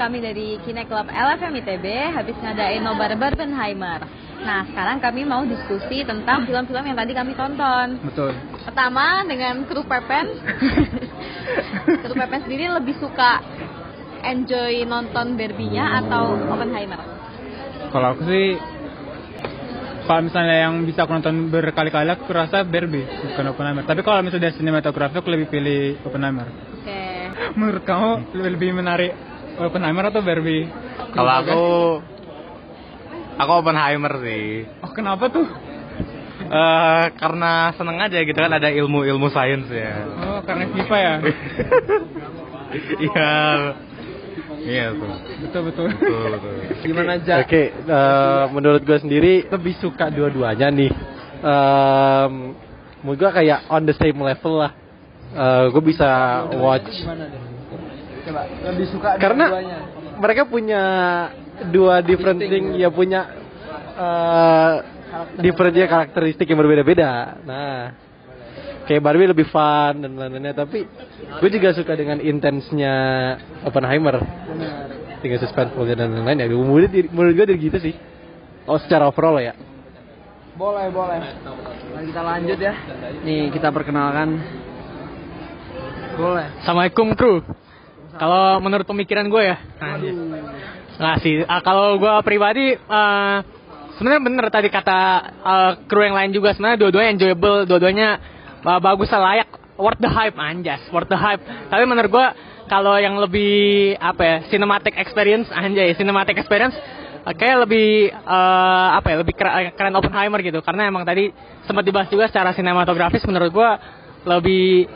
kami dari Kine Club LFM ITB habis ngadain nobar Barbenheimer. Nah, sekarang kami mau diskusi tentang film-film yang tadi kami tonton. Betul. Pertama dengan kru Pepen. Kru Pepen sendiri lebih suka enjoy nonton Barbie-nya atau Oppenheimer? Kalau aku sih, kalau misalnya yang bisa aku nonton berkali-kali, aku rasa Barbie, bukan Oppenheimer. Tapi kalau misalnya dari sinematografi, aku lebih pilih Oppenheimer. Oke. Menurut kamu lebih menarik Oppenheimer atau Barbie? Kalau aku Oppenheimer sih. Oh, kenapa tuh? Karena seneng aja gitu kan, ada ilmu sains ya. Oh, karena FIFA ya? Iya. Iya tuh. Betul. Gimana aja? Oke, menurut gue sendiri lebih suka dua-duanya nih. Menurut gue kayak on the same level lah. Gue bisa watch. Coba lebih suka Karena dua-duanya. mereka punya dua different thing, ya punya different karakteristik yang berbeda-beda. Nah, kayak Barbie lebih fun dan lain-lainnya, tapi gue juga suka dengan intensnya Oppenheimer. Tinggal suspenseful dan lain-lain ya. Menurut gue dari gitu sih. Oh, secara overall ya. Boleh. Nah, kita lanjut ya. Nih, kita perkenalkan. Boleh. Assalamualaikum kru. Kalau menurut pemikiran gue ya, nggak sih. Kalau gue pribadi, sebenarnya bener tadi kata kru yang lain juga. Sebenarnya dua-duanya enjoyable, dua-duanya bagus lah, layak, worth the hype, anjas, worth the hype. Tapi menurut gue kalau yang lebih cinematic experience, kayak lebih lebih keren Oppenheimer gitu. Karena emang tadi sempat dibahas juga secara sinematografis, menurut gue lebih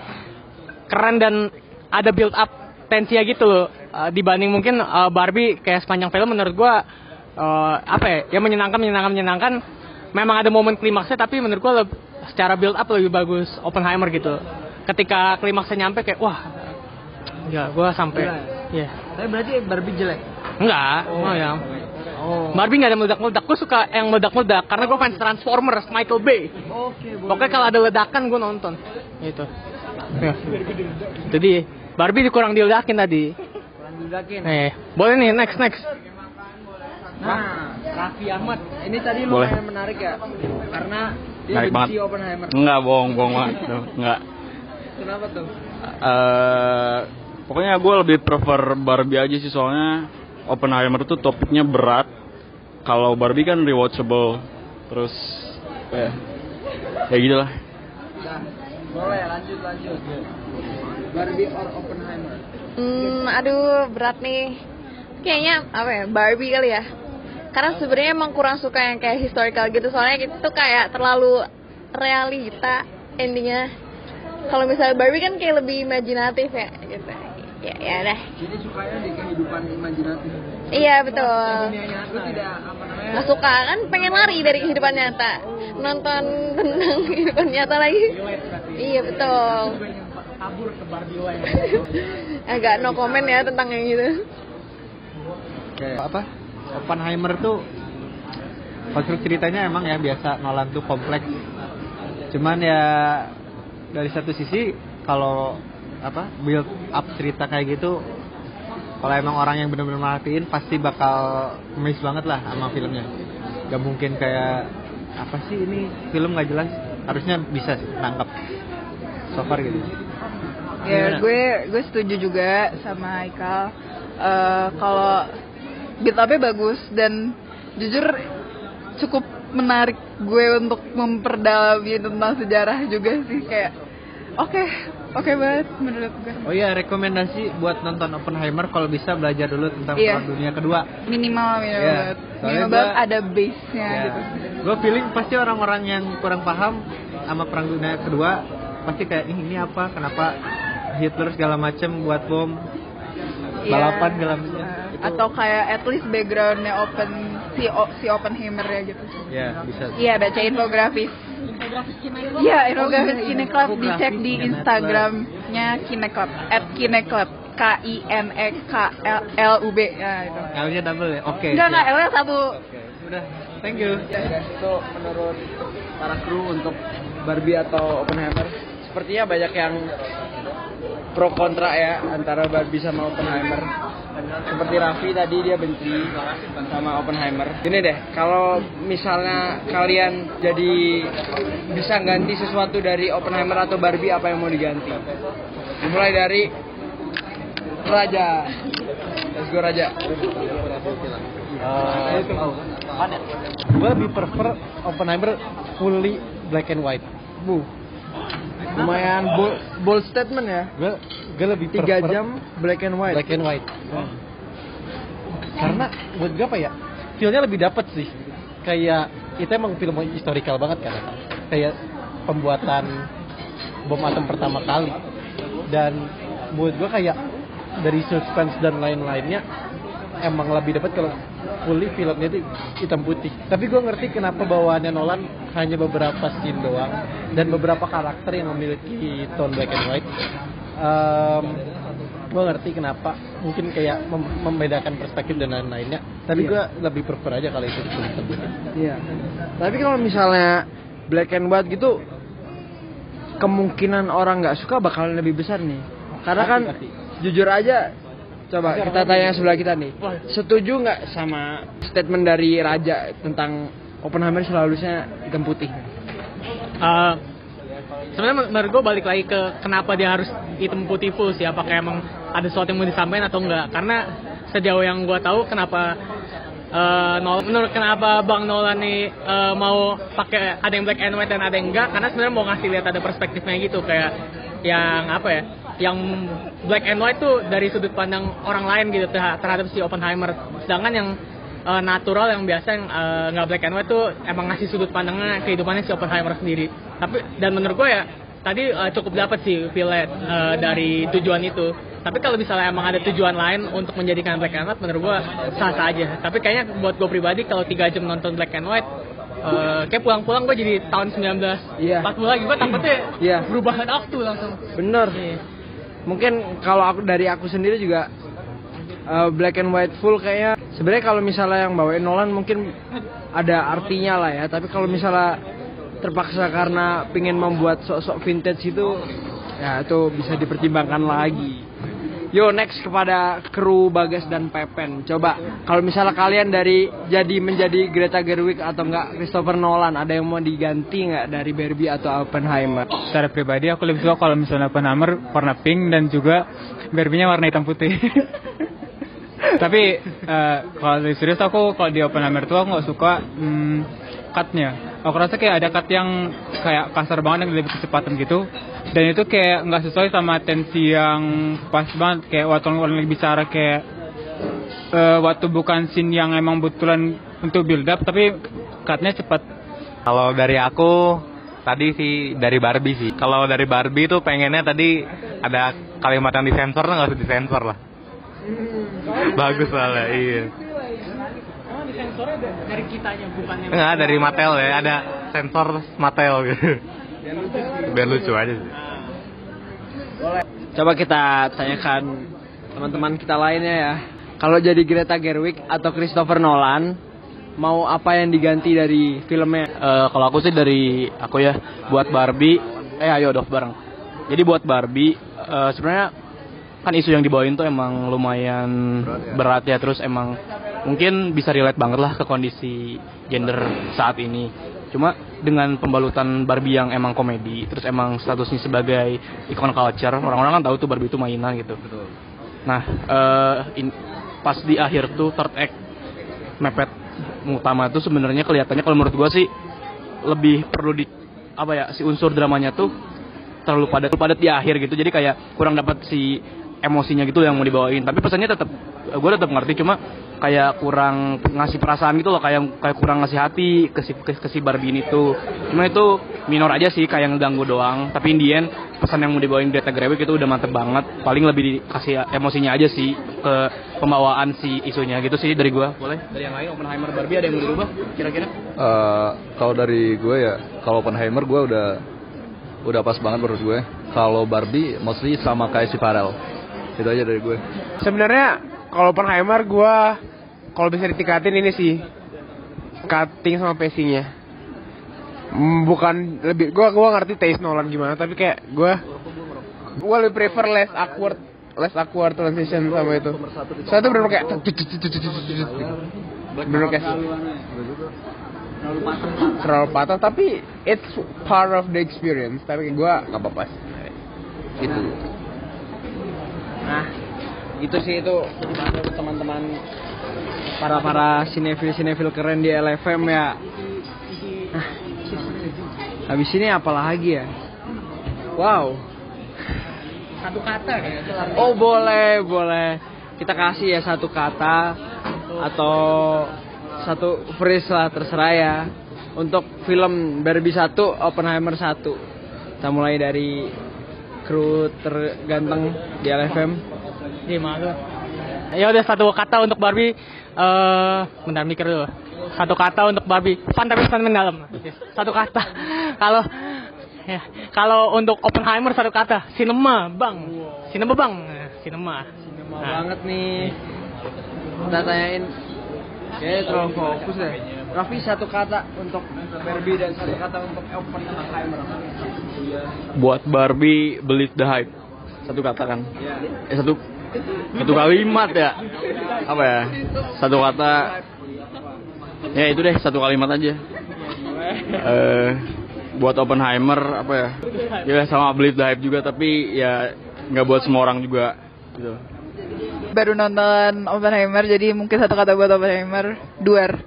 keren dan ada build up tensinya gitu loh, dibanding mungkin Barbie kayak sepanjang film. Menurut gue menyenangkan. Memang ada momen klimaksnya, tapi menurut gue secara build up lebih bagus Oppenheimer gitu. Ketika klimaksnya nyampe kayak wah, ya gue sampai ya. Tapi berarti Barbie jelek? Enggak, ya. Barbie nggak ada meledak-meledak. Gue suka yang meledak-meledak karena gue fans Transformers, Michael Bay. Pokoknya kalau ada ledakan gue nonton. Gitu. Ya. Jadi Barbie kurang diledakin tadi. Boleh nih, next. Nah, Raffi Ahmad. Ini tadi lumayan menarik ya. Karena dia benci Oppenheimer. Enggak, bohong banget. Enggak. Kenapa tuh? Pokoknya gue lebih prefer Barbie aja sih, soalnya Oppenheimer tuh topiknya berat. Kalau Barbie kan rewatchable. Terus ya gitu lah. Nah, boleh lanjut. Barbie or Oppenheimer? Aduh, berat nih. Kayaknya Barbie kali ya. Karena sebenarnya emang kurang suka yang kayak historical gitu. Soalnya itu kayak terlalu realita endingnya. Kalau misalnya Barbie kan kayak lebih imajinatif ya gitu. Ya dah. Jadi sukanya di kehidupan imajinatif. Iya, betul. Lu tidak Nggak suka kan, pengen lari dari kehidupan nyata. Nonton tentang kehidupan nyata lagi. Iya, betul. kabur ke Barbie Land. Agak no comment ya tentang yang gitu. Apa? Oppenheimer tuh konstruk ceritanya emang ya biasa, Nolan tuh kompleks. Cuman ya dari satu sisi kalau build up cerita kayak gitu, kalau emang orang yang benar-benar merhatiin pasti bakal miss banget lah sama filmnya. Gak mungkin kayak apa sih ini film nggak jelas, harusnya bisa sih nangkap so far gitu. Ya gue setuju juga sama Haikal. Kalau build up-nya bagus dan jujur cukup menarik gue untuk memperdalami tentang sejarah juga sih, kayak oke banget menurut gue. Oh iya, rekomendasi buat nonton Oppenheimer kalau bisa belajar dulu tentang Perang Dunia Kedua. Minimal banget ada base-nya gitu. Gue feeling pasti orang-orang yang kurang paham sama Perang Dunia Kedua pasti kayak ini apa, kenapa Hitler segala macem buat bom, balapan segala macam. Atau kayak at least background-nya si Oppenheimer ya gitu. Ya, bisa. Iya, baca infografis. Iya, infografis Kine Club, dicek di Instagramnya Kine Club @kineclub KINEKLUB ya itu. L-nya double ya. Oke. Enggak, L-nya satu. Udah, thank you. Itu menurut para kru untuk Barbie atau Oppenheimer, sepertinya banyak yang pro kontra ya antara Barbie sama Oppenheimer. Seperti Raffi tadi dia benci sama Oppenheimer. Gini deh, kalau misalnya kalian jadi bisa ganti sesuatu dari Oppenheimer atau Barbie, apa yang mau diganti? Dimulai dari Raja. Let's go Raja. Gue lebih prefer Oppenheimer fully black and white. Lumayan bold statement ya. Gue lebih 3 prefer jam black and white. black and white. Karena buat gue apa ya, feel-nya lebih dapet sih. Kayak itu emang film historical banget kan. Kayak pembuatan bom atom pertama kali. Dan buat gue kayak dari suspense dan lain-lainnya emang lebih dapat kalau fully filmnya itu hitam putih. Tapi gue ngerti kenapa bawaannya Nolan hanya beberapa scene doang dan beberapa karakter yang memiliki tone black and white. Gue ngerti kenapa, mungkin kayak membedakan perspektif dan lain-lainnya. Tapi gue lebih prefer aja kalau itu hitam putih. Iya. Tapi kalau misalnya black and white gitu, kemungkinan orang nggak suka bakalan lebih besar nih. Karena kan jujur aja, coba kita tanya sebelah kita nih, setuju nggak sama statement dari Raja tentang Oppenheimer seharusnya hitam putih? Sebenarnya menurut gue balik lagi ke kenapa dia harus hitam putih full sih. Apakah emang ada sesuatu yang mau disampaikan atau enggak? Karena sejauh yang gue tahu kenapa menurut kenapa Bang Nolan nih mau pakai ada yang black and white dan ada yang enggak, karena sebenarnya mau ngasih lihat ada perspektifnya gitu, kayak yang apa ya, yang black and white tuh dari sudut pandang orang lain gitu terhadap si Oppenheimer, sedangkan yang natural yang biasa yang nggak black and white tuh emang ngasih sudut pandangnya kehidupannya si Oppenheimer sendiri. Tapi dan menurut gue ya tadi cukup dapat sih feel dari tujuan itu. Tapi kalau misalnya emang ada tujuan lain untuk menjadikan black and white, menurut gue sah-sah aja. Tapi kayaknya buat gue pribadi kalau 3 jam nonton black and white, kayak pulang-pulang gue jadi tahun 1940 lagi. Gue takutnya perubahan waktu langsung. Bener. Mungkin kalau dari aku sendiri juga black and white full kayaknya. Sebenarnya kalau misalnya yang bawain Nolan mungkin ada artinya lah ya. Tapi kalau misalnya terpaksa karena pengen membuat sok-sok vintage itu, ya itu bisa dipertimbangkan lagi. Yo, next kepada kru Bagas dan Pepen. Coba kalau misalnya kalian jadi menjadi Greta Gerwig atau enggak Christopher Nolan, ada yang mau diganti nggak dari Barbie atau Oppenheimer? Secara pribadi aku lebih suka kalau misalnya Oppenheimer warna pink dan juga Barbie-nya warna hitam putih. Tapi kalau lebih serius aku kalau di Oppenheimer tuh aku nggak suka cut-nya. Aku rasa kayak ada cut yang kayak kasar banget, yang lebih kecepatan gitu. Dan itu kayak nggak sesuai sama tensi yang pas banget. Kayak waktu orang lagi bicara kayak waktu bukan scene yang emang betulan untuk build up, tapi cut-nya cepat. Kalau dari aku tadi sih dari Barbie sih. Kalau dari Barbie tuh pengennya tadi ada kalimat yang disensor, nggak usah disensor lah. Bagus lah, iya. Emang disensornya dari kitanya bukannya? Enggak, dari Mattel ya, ada sensor Mattel gitu. Biar lucu aja sih. Coba kita tanyakan teman-teman kita lainnya ya. Kalau jadi Greta Gerwig atau Christopher Nolan, mau apa yang diganti dari filmnya? Kalau aku sih dari aku ya, buat Barbie, ayo dong bareng. Jadi buat Barbie, sebenarnya kan isu yang dibawain tuh emang lumayan berat ya, terus emang mungkin bisa relate banget lah ke kondisi gender saat ini. Cuma dengan pembalutan Barbie yang emang komedi, terus emang statusnya sebagai ikon culture, orang-orang kan tahu tuh Barbie itu mainan gitu. Betul. Nah, pas di akhir tuh third act mepet utama tuh sebenarnya kelihatannya kalau menurut gua sih lebih perlu di apa ya, si unsur dramanya tuh terlalu padat di akhir gitu. Jadi kayak kurang dapat si emosinya gitu yang mau dibawain. Tapi pesannya tetap gue tetap ngerti, cuma kayak kurang ngasih perasaan gitu loh, kayak kurang ngasih hati ke si Barbie ini tuh. Cuma itu minor aja sih, kayak ngeganggu doang. Tapi in the end pesan yang mau dibawain Greta Gerwig itu udah mantep banget. Paling lebih dikasih emosinya aja sih ke pembawaan si isunya gitu sih dari gue. Boleh dari yang lain, Oppenheimer, Barbie ada yang mau dirubah kira-kira? Kalau dari gue ya, kalau Oppenheimer gue udah pas banget menurut gue. Kalau Barbie mostly sama kayak si Farel. Itu aja dari gue. Sebenarnya kalau Oppenheimer gue kalau bisa ditingkatin ini sih cutting sama pacingnya. Bukan lebih gue ngerti taste Nolan gimana, tapi kayak gue Gue lebih prefer less awkward transition sama itu. Soalnya bener kayak bener kayak terlalu patah, tapi it's part of the experience. Tapi gue nggak apa-apa sih. Gitu. Nah, itu sih itu teman-teman para sinefil keren di LFM ya. Nah, habis ini apa lagi ya? Wow. Satu kata kan? Oh boleh. Kita kasih ya satu kata atau satu phrase lah, terserah ya. Untuk film Barbie 1, Oppenheimer 1. Kita mulai dari kru terganteng di LFM. Gimana? Ya udah satu kata untuk Barbie. Bentar mikir dulu. Satu kata untuk Barbie. Fun tapi fun mendalam. Satu kata. Kalau untuk Oppenheimer satu kata. Cinema bang. Cinema Banget nih. Kita tanyain. Kayaknya terlalu fokus deh. Raffi satu kata untuk Barbie dan satu kata untuk Oppenheimer. Buat Barbie, believe the hype. Satu kata kan? Satu kalimat ya. Apa ya? Satu kata. Ya itu deh, satu kalimat aja. Buat Oppenheimer apa ya? Ya sama believe the hype juga, tapi ya nggak buat semua orang juga. Gitu. Baru nonton Oppenheimer, jadi mungkin satu kata buat Oppenheimer, duar.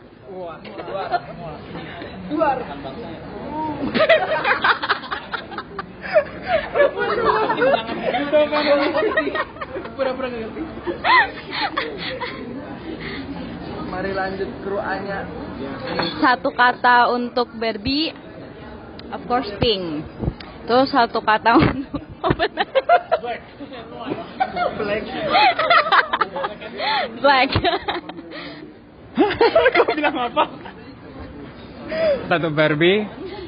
Mari lanjut kru A-nya. Satu kata untuk Barbie, of course pink. Terus satu kata untuk Black. Kau bilang apa? Satu Barbie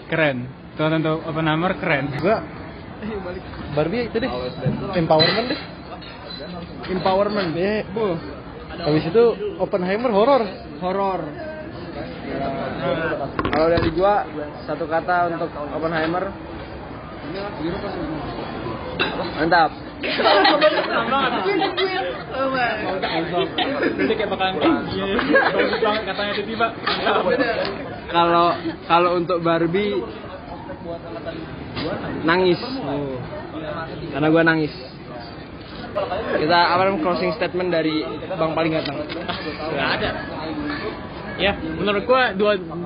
keren. Tuh untuk Oppenheimer keren. Gua Barbie itu deh. Empowerment deh. Empowerment. Ya, bu. Habis itu Oppenheimer horor. Kalau dari gua satu kata untuk Oppenheimer. Mantap. Jadi kayak bakalan banget katanya tiba-tiba. Kalau untuk Barbie nangis. Karena gua nangis. Kita closing statement dari Bang paling ganteng. Nggak ada. Ya, menurut gua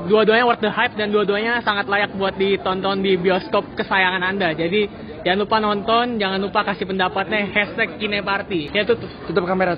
dua-duanya worth the hype dan dua-duanya sangat layak buat ditonton di bioskop kesayangan Anda. Jadi jangan lupa nonton, jangan lupa kasih pendapatnya #kineparty. Ya tutup kamera.